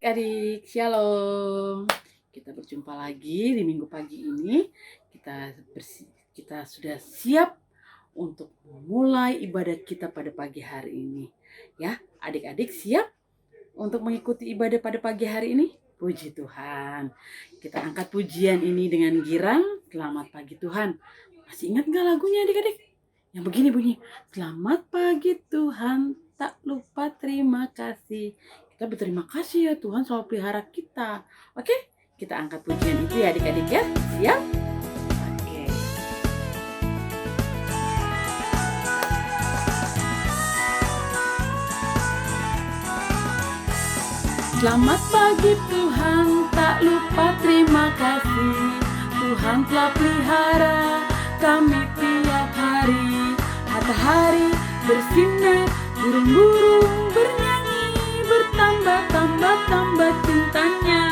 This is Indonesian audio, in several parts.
Adik, shalom. Kita berjumpa lagi di minggu pagi ini. Kita sudah siap untuk memulai ibadah kita pada pagi hari ini. Ya, adik-adik siap untuk mengikuti ibadah pada pagi hari ini? Puji Tuhan. Kita angkat pujian ini dengan girang. Selamat pagi Tuhan. Masih ingat gak lagunya adik-adik? Yang begini bunyi. Selamat pagi Tuhan, tak lupa terima kasih. Kita berterima kasih ya Tuhan selalu pelihara kita. Oke, kita angkat pujian itu ya adik-adik ya. Siap? Oke. Selamat pagi Tuhan, tak lupa terima kasih. Tuhan telah pelihara kami tiap hari. Matahari bersinar, burung-burung bernyanyi, bertambah cintanya.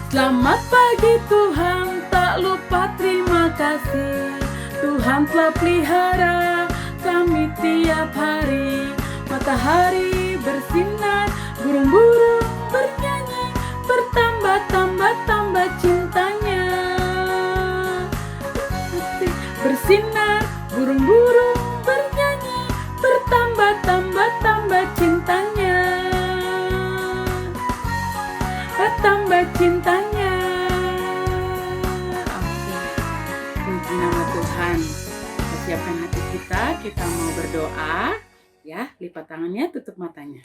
Selamat pagi Tuhan, tak lupa terima kasih. Tuhan telah pelihara kami tiap hari. Matahari bersinar, burung-burung bernyanyi, bertambah cintanya. Bersinar, burung-burung bernyanyi, bertambah cintanya. Bertambah cintanya. Oke, puji nama Tuhan. Kita siapkan hati kita mau berdoa. Ya, lipat tangannya, tutup matanya.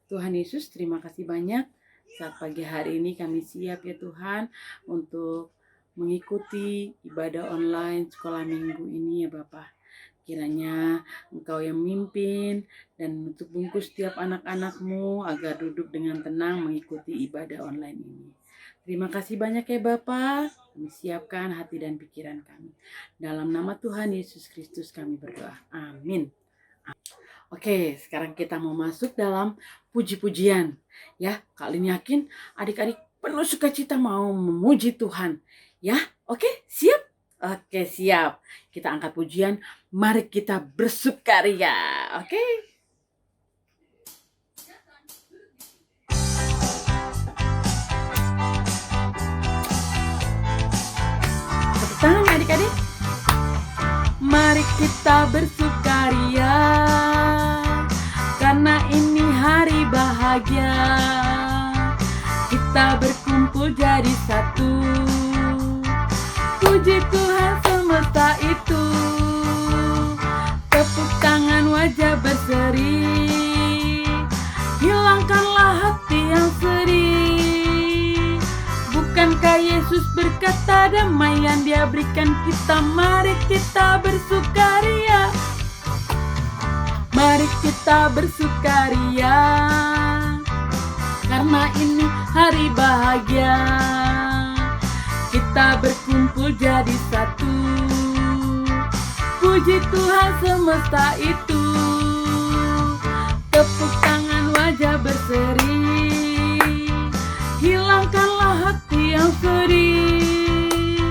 Tuhan Yesus, terima kasih banyak. Saat pagi hari ini kami siap ya Tuhan untuk mengikuti ibadah online sekolah minggu ini ya Bapak. Kiranya Engkau yang memimpin dan untuk bungkus setiap anak-anak-Mu agar duduk dengan tenang mengikuti ibadah online ini. Terima kasih banyak ya Bapak. Kami siapkan hati dan pikiran kami. Dalam nama Tuhan Yesus Kristus kami berdoa. Amin. Oke, sekarang kita mau masuk dalam puji-pujian. Ya, Kak Lin yakin adik-adik penuh sukacita mau memuji Tuhan. Ya, oke, siap? Oke, siap. Kita angkat pujian, mari kita bersukaria. Oke. Tepuk tangan ya adik-adik. Mari kita bersukaria, karena ini hari bahagia. Kita berkumpul jadi satu, puji Tuhan semesta itu. Tepuk tangan wajah berseri, hilangkanlah hati yang sedih. Bukankah Yesus berkata damai yang Dia berikan kita? Mari kita bersukaria. Mari kita bersukaria, karena ini hari bahagia. Kita berkumpul jadi satu, puji Tuhan semesta itu. Tepuk tangan wajah berseri, hilangkanlah hati yang sedih.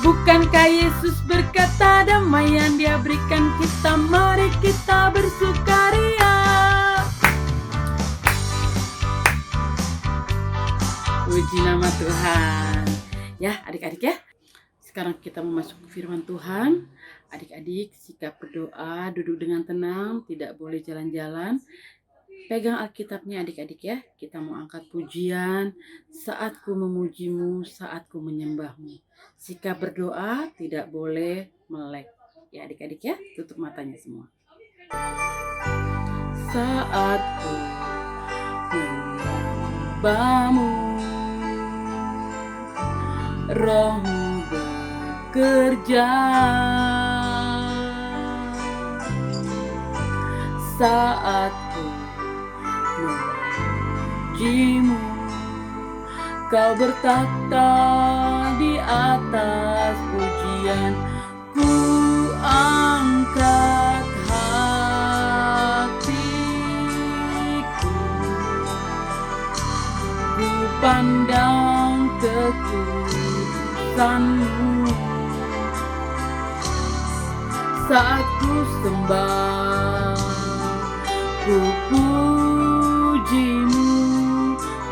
Bukankah Yesus berkata damai yang Dia berikan kita? Mari kita bersukaria. Puji nama Tuhan. Ya adik-adik ya, sekarang kita memasuki firman Tuhan. Adik-adik sikap berdoa, duduk dengan tenang, tidak boleh jalan-jalan. Pegang Alkitabnya adik-adik ya. Kita mau angkat pujian, saat ku memujimu, saat ku menyembahmu. Sikap berdoa tidak boleh melek. Ya adik-adik ya, tutup matanya semua. Saat ku menyembahmu, Rohmu bekerja. Saat ku memujimu, Kau bertata di atas pujian. Ku angkat hatiku, ku pandang kekudusan-Mu. Saat ku sembah, Ku pujimu,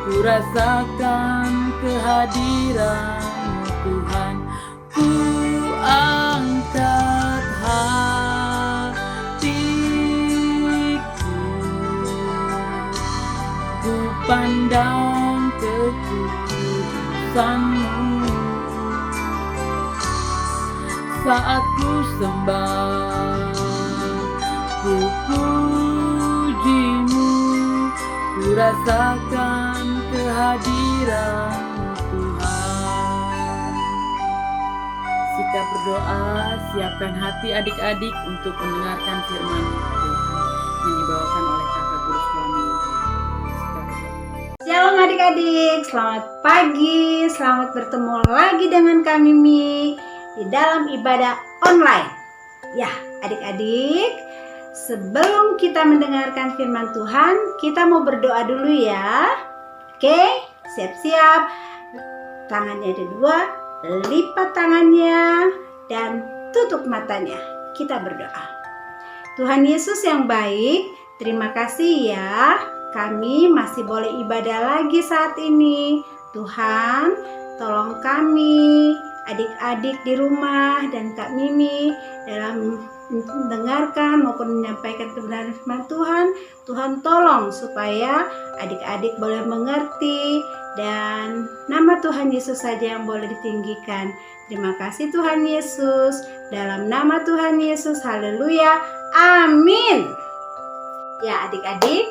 ku rasakan kehadiran-Mu Tuhan. Ku angkat hatiku, ku pandang kekudusan-Mu. Saat ku sembah, ku pujimu, ku rasakan kehadiran-Mu Tuhan. Sikap berdoa, siapkan hati adik-adik untuk mendengarkan firman Tuhan yang dibawakan oleh kakak guru sekolah minggu. Shalom adik-adik, selamat pagi, selamat bertemu lagi dengan kami Mi di dalam ibadah online. Ya adik-adik, sebelum kita mendengarkan firman Tuhan, kita mau berdoa dulu ya. Oke, siap-siap. Tangannya ada dua, lipat tangannya dan tutup matanya. Kita berdoa. Tuhan Yesus yang baik, terima kasih ya, kami masih boleh ibadah lagi saat ini. Tuhan, tolong kami, adik-adik di rumah dan Kak Mimi dalam mendengarkan maupun menyampaikan kebenaran firman Tuhan. Tuhan tolong supaya adik-adik boleh mengerti dan nama Tuhan Yesus saja yang boleh ditinggikan. Terima kasih Tuhan Yesus. Dalam nama Tuhan Yesus, haleluya, amin. Ya adik-adik,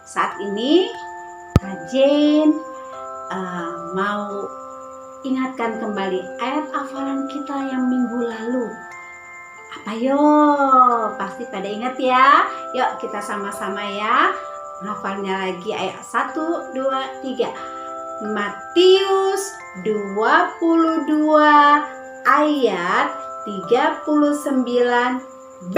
saat ini Kak Jane mau ingatkan kembali ayat hafalan kita yang minggu lalu. Apa yo? Pasti pada ingat ya. Yuk kita sama-sama ya. Hafalnya lagi ayat 1, 2, 3. Matius 22 ayat 39b.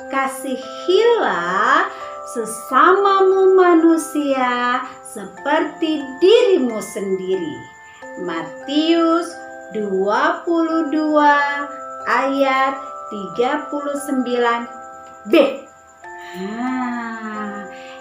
Kasihilah sesamamu manusia seperti dirimu sendiri. Matius 22 ayat 39b.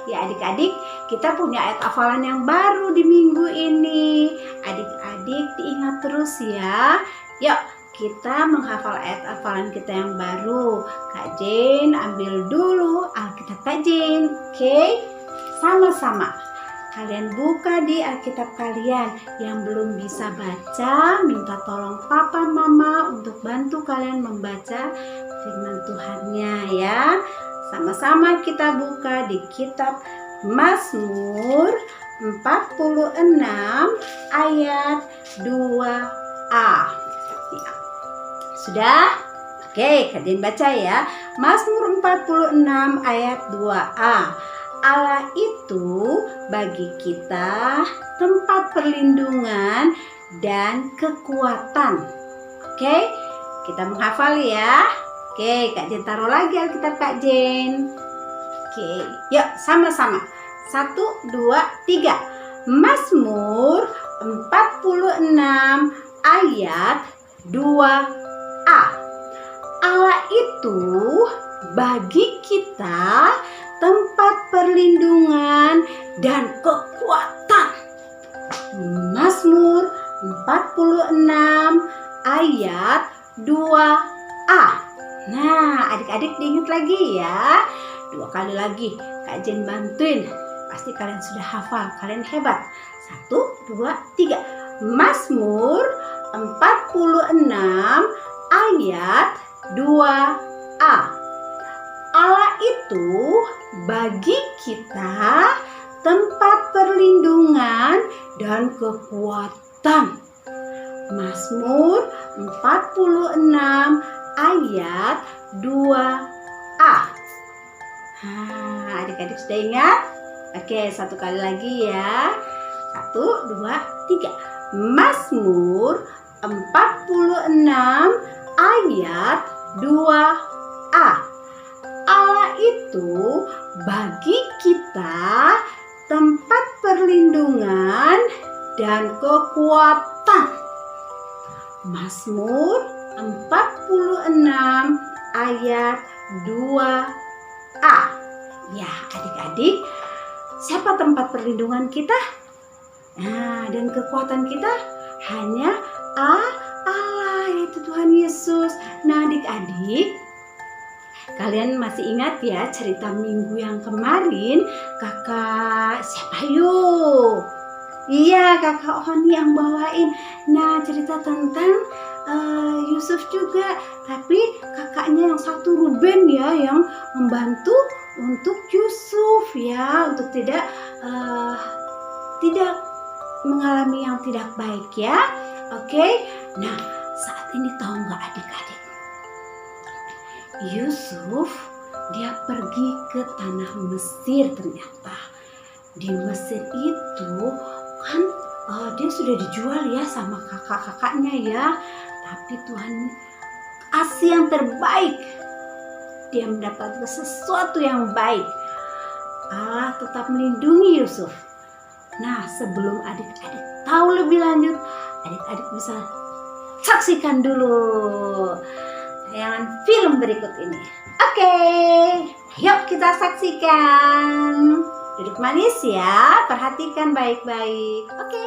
Ya adik-adik, kita punya ayat hafalan yang baru di minggu ini. Adik-adik diingat terus ya. Yuk kita menghafal ayat hafalan kita yang baru. Kak Jane ambil dulu Alkitab Kak Jane. Oke, sama-sama. Kalian buka di Alkitab kalian. Yang belum bisa baca, minta tolong papa mama untuk bantu kalian membaca firman Tuhannya ya. Sama-sama kita buka di kitab Mazmur 46 ayat 2a. Ya. Sudah? Oke, kalian baca ya. Mazmur 46 ayat 2a. Allah itu bagi kita tempat perlindungan dan kekuatan. Oke, kita menghafal ya. Oke, Kak Jen taruh lagi Alkitab Kak Jen. Oke, yuk sama-sama. 1, 2, 3. Mazmur 46 ayat 2a. Allah itu bagi kita tempat perlindungan dan kekuatan. Mazmur 46 ayat 2a. Nah, adik-adik diingat lagi ya. 2 kali lagi Kak Jen bantuin. Pasti kalian sudah hafal, kalian hebat. 1, 2, 3. Mazmur 46 ayat 2a. Allah itu bagi kita tempat perlindungan dan kekuatan. Mazmur 46 ayat 2a. Adik-adik sudah ingat? Oke, 1 kali lagi ya. 1, 2, 3. Mazmur 46 ayat 2a. Allah itu bagi kita tempat perlindungan dan kekuatan. Mazmur 46 ayat 2a. Ya, adik-adik, siapa tempat perlindungan kita? Nah, dan kekuatan kita hanya Allah, yaitu Tuhan Yesus. Nah, adik-adik, kalian masih ingat ya cerita minggu yang kemarin? Kakak siapa yuk? Iya, kakak Oni yang bawain. Nah, cerita tentang Yusuf juga, tapi kakaknya yang satu Ruben ya yang membantu untuk Yusuf ya, untuk tidak mengalami yang tidak baik ya. Oke. Nah, saat ini tahu nggak adik-adik? Yusuf dia pergi ke tanah Mesir ternyata. Di Mesir itu kan dia sudah dijual ya sama kakak-kakaknya ya. Tapi Tuhan kasih yang terbaik. Dia mendapatkan sesuatu yang baik. Allah tetap melindungi Yusuf. Nah, sebelum adik-adik tahu lebih lanjut, adik-adik bisa saksikan dulu tayangan film berikut ini. Oke, yuk kita saksikan. Duduk manis ya, perhatikan baik-baik. Oke.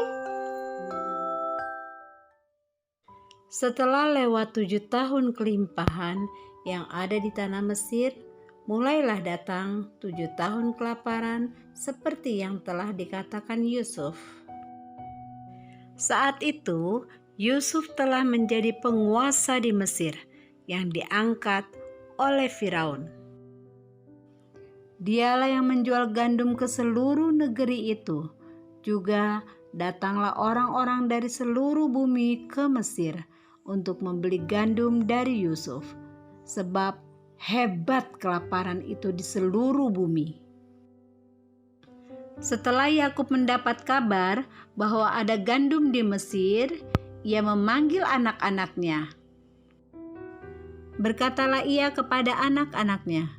Setelah lewat 7 tahun kelimpahan yang ada di tanah Mesir, mulailah datang 7 tahun kelaparan seperti yang telah dikatakan Yusuf. Saat itu, Yusuf telah menjadi penguasa di Mesir yang diangkat oleh Firaun. Dialah yang menjual gandum ke seluruh negeri itu. Juga datanglah orang-orang dari seluruh bumi ke Mesir untuk membeli gandum dari Yusuf, sebab hebat kelaparan itu di seluruh bumi. Setelah Yakub mendapat kabar bahwa ada gandum di Mesir, ia memanggil anak-anaknya. Berkatalah ia kepada anak-anaknya,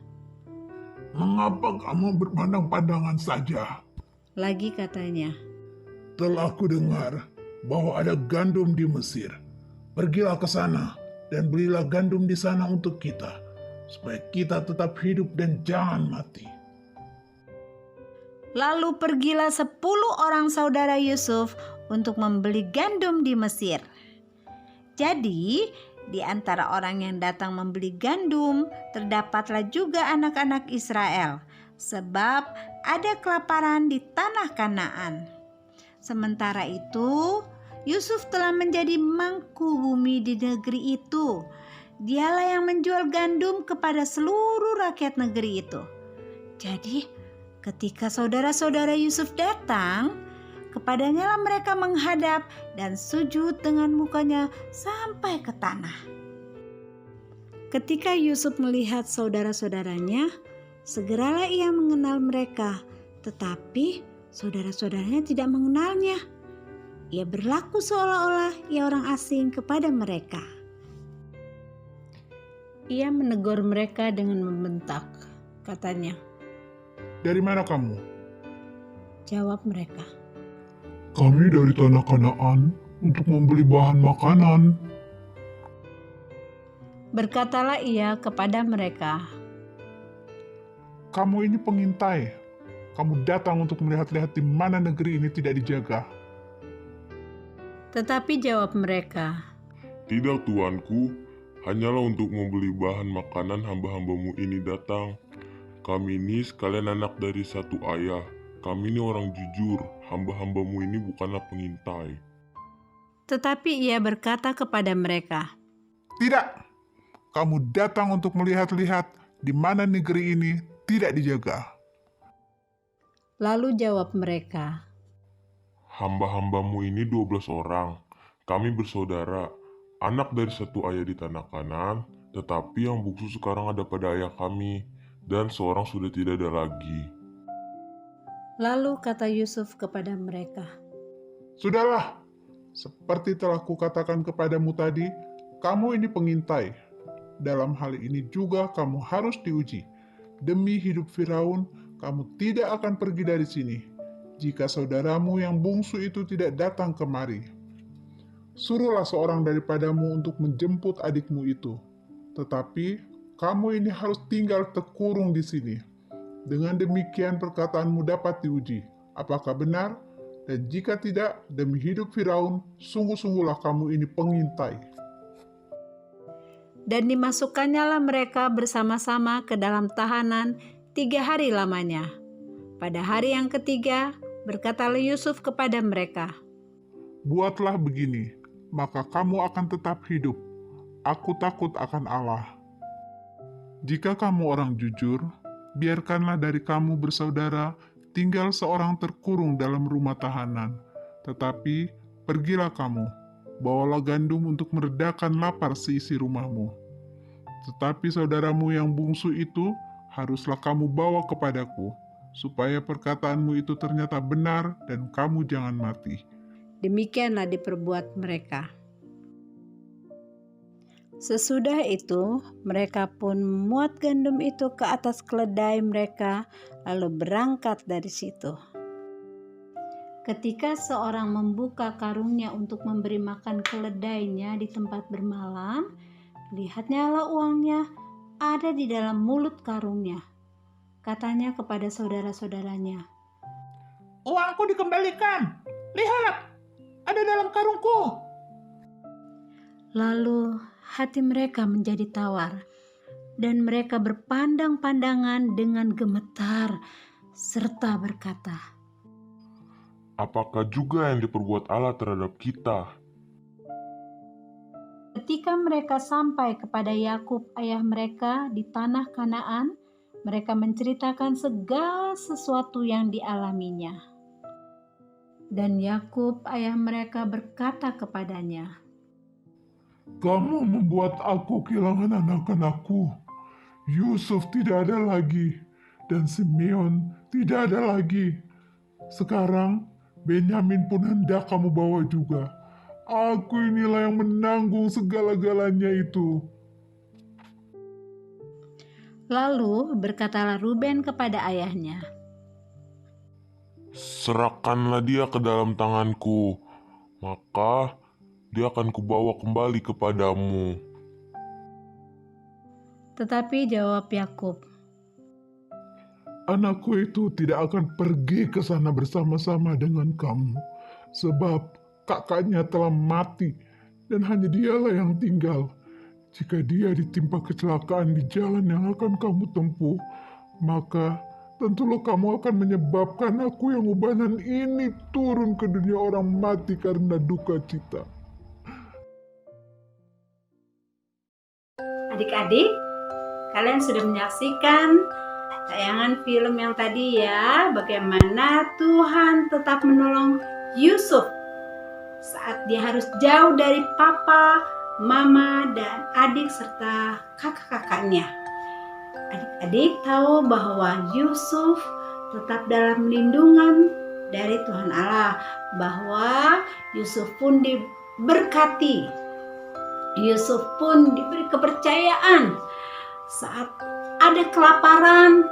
"Mengapa kamu berpandang-pandangan saja? lagi katanya, Telah kudengar bahwa ada gandum di Mesir. Pergilah ke sana dan belilah gandum di sana untuk kita, supaya kita tetap hidup dan jangan mati." Lalu pergilah 10 orang saudara Yusuf untuk membeli gandum di Mesir. Jadi, di antara orang yang datang membeli gandum, terdapatlah juga anak-anak Israel, sebab ada kelaparan di tanah Kanaan. Sementara itu, Yusuf telah menjadi mangku bumi di negeri itu. Dialah yang menjual gandum kepada seluruh rakyat negeri itu. Jadi, ketika saudara-saudara Yusuf datang, kepadanya lah mereka menghadap dan sujud dengan mukanya sampai ke tanah. Ketika Yusuf melihat saudara-saudaranya, segeralah ia mengenal mereka, tetapi saudara-saudaranya tidak mengenalnya. Ia berlaku seolah-olah ia orang asing kepada mereka. Ia menegur mereka dengan membentak. Katanya, "Dari mana kamu?" jawab mereka, "Kami dari tanah Kanaan untuk membeli bahan makanan." Berkatalah ia kepada mereka, "Kamu ini pengintai. Kamu datang untuk melihat-lihat di mana negeri ini tidak dijaga." tetapi jawab mereka, Tidak, tuanku, hanyalah untuk membeli bahan makanan hamba-hambamu ini datang. Kami ini sekalian anak dari satu ayah. Kami ini orang jujur, hamba-hambamu ini bukanlah pengintai. Tetapi ia berkata kepada mereka, "Tidak, kamu datang untuk melihat-lihat di mana negeri ini tidak dijaga." lalu jawab mereka, Hamba-hambamu ini 12 orang. Kami bersaudara, anak dari satu ayah di tanah Kanaan, tetapi yang bungsu sekarang ada pada ayah kami, dan seorang sudah tidak ada lagi. Lalu kata Yusuf kepada mereka, "Sudahlah, seperti telah kukatakan kepadamu tadi, kamu ini pengintai. Dalam hal ini juga kamu harus diuji. Demi hidup Firaun, kamu tidak akan pergi dari sini, jika saudaramu yang bungsu itu tidak datang kemari. Suruhlah seorang daripadamu untuk menjemput adikmu itu. Tetapi kamu ini harus tinggal terkurung di sini. Dengan demikian perkataanmu dapat diuji, apakah benar? Dan jika tidak, demi hidup Firaun, sungguh-sungguhlah kamu ini pengintai. Dan dimasukkannya lah mereka bersama-sama ke dalam tahanan 3 hari lamanya. Pada hari yang ketiga, berkatalah Yusuf kepada mereka, Buatlah begini, maka kamu akan tetap hidup. Aku takut akan Allah. Jika kamu orang jujur, biarkanlah dari kamu bersaudara tinggal seorang terkurung dalam rumah tahanan. Tetapi pergilah kamu, bawalah gandum untuk meredakan lapar seisi rumahmu. Tetapi saudaramu yang bungsu itu haruslah kamu bawa kepadaku, supaya perkataanmu itu ternyata benar dan kamu jangan mati. demikianlah diperbuat mereka. Sesudah itu, mereka pun memuat gandum itu ke atas keledai mereka, lalu berangkat dari situ. Ketika seorang membuka karungnya untuk memberi makan keledainya di tempat bermalam, lihatnya lah uangnya ada di dalam mulut karungnya. Katanya kepada saudara-saudaranya, Uangku dikembalikan, lihat, ada dalam karungku. lalu hati mereka menjadi tawar, dan mereka berpandang-pandangan dengan gemetar, serta berkata, Apakah juga yang diperbuat Allah terhadap kita? ketika mereka sampai kepada Yakub ayah mereka di tanah Kanaan, mereka menceritakan segala sesuatu yang dialaminya. Dan Yakub ayah mereka berkata kepadanya, Kamu membuat aku kehilangan anak-anakku. Yusuf tidak ada lagi, dan Simeon tidak ada lagi. Sekarang Benyamin pun hendak kamu bawa juga. Aku inilah yang menanggung segala-galanya itu. Lalu berkatalah Ruben kepada ayahnya, Serahkanlah dia ke dalam tanganku, maka dia akan kubawa kembali kepadamu. tetapi jawab Yakub, Anakku itu tidak akan pergi ke sana bersama-sama dengan kamu, sebab kakaknya telah mati, dan hanya dialah yang tinggal. Jika dia ditimpa kecelakaan di jalan yang akan kamu tempuh, maka tentulah kamu akan menyebabkan aku yang ubanan ini turun ke dunia orang mati karena duka cita. Adik-adik, kalian sudah menyaksikan tayangan film yang tadi ya, bagaimana Tuhan tetap menolong Yusuf saat dia harus jauh dari papa, mama, dan adik serta kakak-kakaknya. Adik-adik tahu bahwa Yusuf tetap dalam lindungan dari Tuhan Allah, bahwa Yusuf pun diberkati, Yusuf pun diberi kepercayaan. Saat ada kelaparan,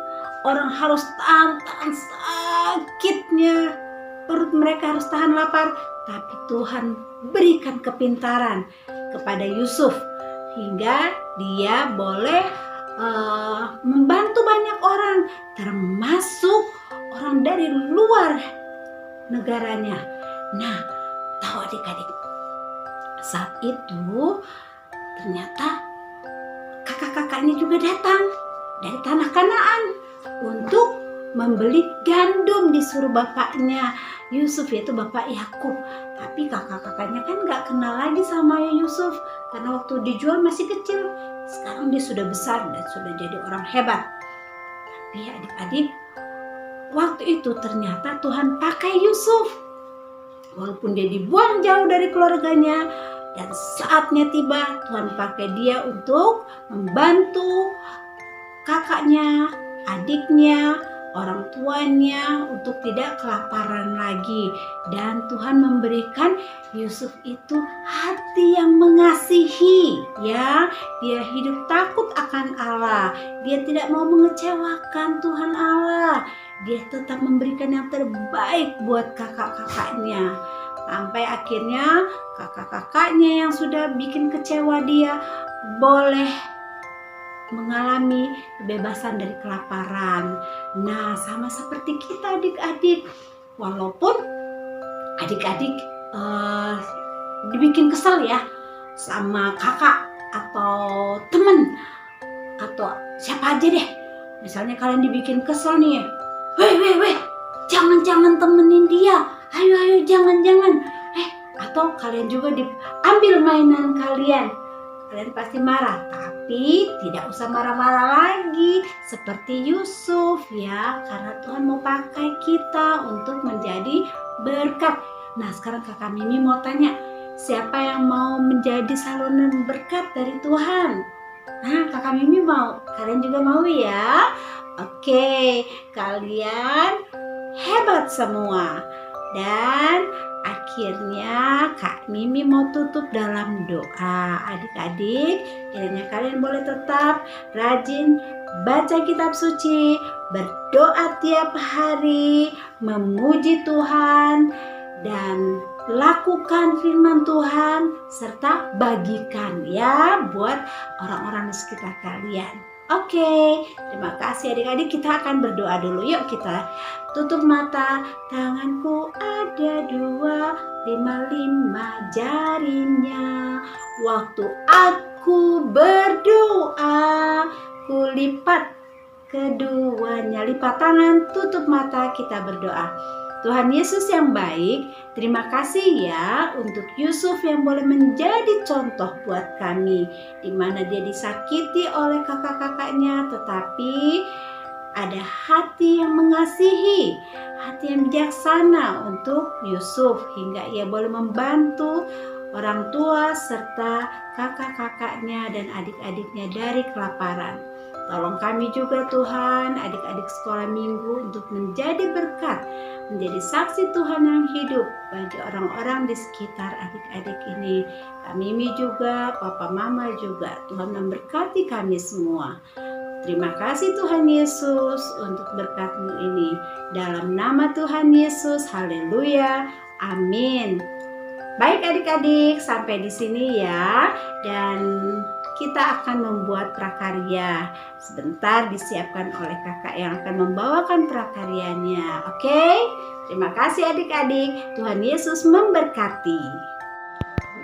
orang harus tahan sakitnya, perut mereka harus tahan lapar, tapi Tuhan berikan kepintaran kepada Yusuf hingga dia boleh membantu banyak orang, termasuk orang dari luar negaranya. Nah, tahu adik-adik, saat itu ternyata kakak-kakaknya juga datang dari tanah Kanaan untuk membeli gandum, disuruh bapaknya Yusuf, yaitu bapak Yakub. Tapi kakak-kakaknya kan gak kenal lagi sama Yusuf karena waktu dijual masih kecil. Sekarang dia sudah besar dan sudah jadi orang hebat. Tapi adik-adik, waktu itu ternyata Tuhan pakai Yusuf. Walaupun dia dibuang jauh dari keluarganya, dan saatnya tiba Tuhan pakai dia untuk membantu kakaknya, adiknya, orang tuanya untuk tidak kelaparan lagi. Dan Tuhan memberikan Yusuf itu hati yang mengasihi, ya. Dia hidup takut akan Allah. Dia tidak mau mengecewakan Tuhan Allah. Dia tetap memberikan yang terbaik buat kakak-kakaknya. Sampai akhirnya kakak-kakaknya yang sudah bikin kecewa dia boleh mengalami kebebasan dari kelaparan. Nah, sama seperti kita adik-adik, walaupun adik-adik dibikin kesel ya sama kakak atau temen atau siapa aja deh. Misalnya kalian dibikin kesel nih, weh, jangan temenin dia, ayo jangan. Atau kalian juga diambil mainan kalian pasti marah, tapi tidak usah marah-marah lagi seperti Yusuf ya, karena Tuhan mau pakai kita untuk menjadi berkat. Nah, sekarang kakak Mimi mau tanya, siapa yang mau menjadi saluran berkat dari Tuhan? Nah, kakak Mimi mau, kalian juga mau ya? Oke, kalian hebat semua. Dan akhirnya Kak Mimi mau tutup dalam doa. Adik-adik, kiranya kalian boleh tetap rajin baca kitab suci, berdoa tiap hari, memuji Tuhan, dan lakukan firman Tuhan serta bagikan ya buat orang-orang di sekitar kalian. Oke, terima kasih adik-adik. Kita akan berdoa dulu. Yuk kita tutup mata. Tanganku ada 2, 5 jarinya. Waktu aku berdoa, ku lipat keduanya. Lipat tangan, tutup mata, kita berdoa. Tuhan Yesus yang baik, terima kasih ya untuk Yusuf yang boleh menjadi contoh buat kami, di mana dia disakiti oleh kakak-kakaknya, tetapi ada hati yang mengasihi, hati yang bijaksana untuk Yusuf, hingga ia boleh membantu orang tua serta kakak-kakaknya dan adik-adiknya dari kelaparan. Tolong kami juga Tuhan, adik-adik sekolah minggu untuk menjadi berkat, menjadi saksi Tuhan yang hidup bagi orang-orang di sekitar adik-adik ini. Kak Mimi juga, Papa Mama juga. Tuhan memberkati kami semua. Terima kasih Tuhan Yesus untuk berkat-Mu ini. Dalam nama Tuhan Yesus, haleluya, amin. Baik adik-adik, sampai di sini ya. Dan kita akan membuat prakarya. Sebentar disiapkan oleh kakak yang akan membawakan prakaryanya. Oke? Terima kasih adik-adik. Tuhan Yesus memberkati.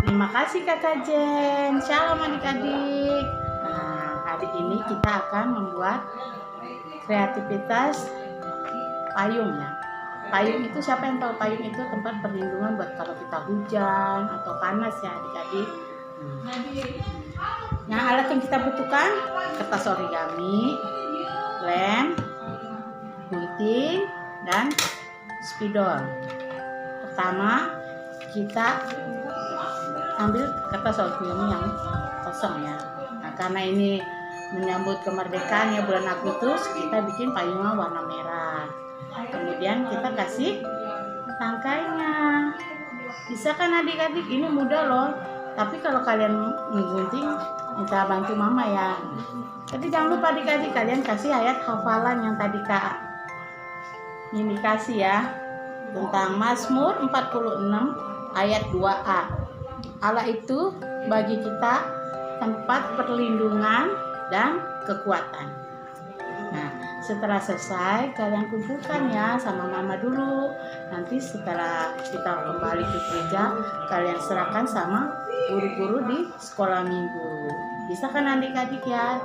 Terima kasih Kakak Jen. Shalom adik-adik. Nah, hari ini kita akan membuat kreativitas payung ya. Payung itu, siapa yang tahu payung itu tempat perlindungan buat kalau kita hujan atau panas ya adik-adik. Nah, alat yang kita butuhkan kertas origami, lem, gunting, dan spidol. Pertama, kita ambil kertas origami yang kosong ya. Nah, karena ini menyambut kemerdekaan ya bulan Agustus, kita bikin payungnya warna merah. Kemudian kita kasih tangkainya. Bisa kan adik-adik? Ini mudah loh. Tapi kalau kalian menggunting, minta bantu mama ya. Tapi jangan lupa adik-adik, kalian kasih ayat hafalan yang tadi Kak Mimi kasih ya. Tentang Mazmur 46 ayat 2a. Allah itu bagi kita tempat perlindungan dan kekuatan. Nah, setelah selesai kalian kumpulkan ya sama mama dulu. Nanti setelah kita kembali ke gereja, kalian serahkan sama guru-guru di sekolah minggu. Bisa kan adik-adik ya?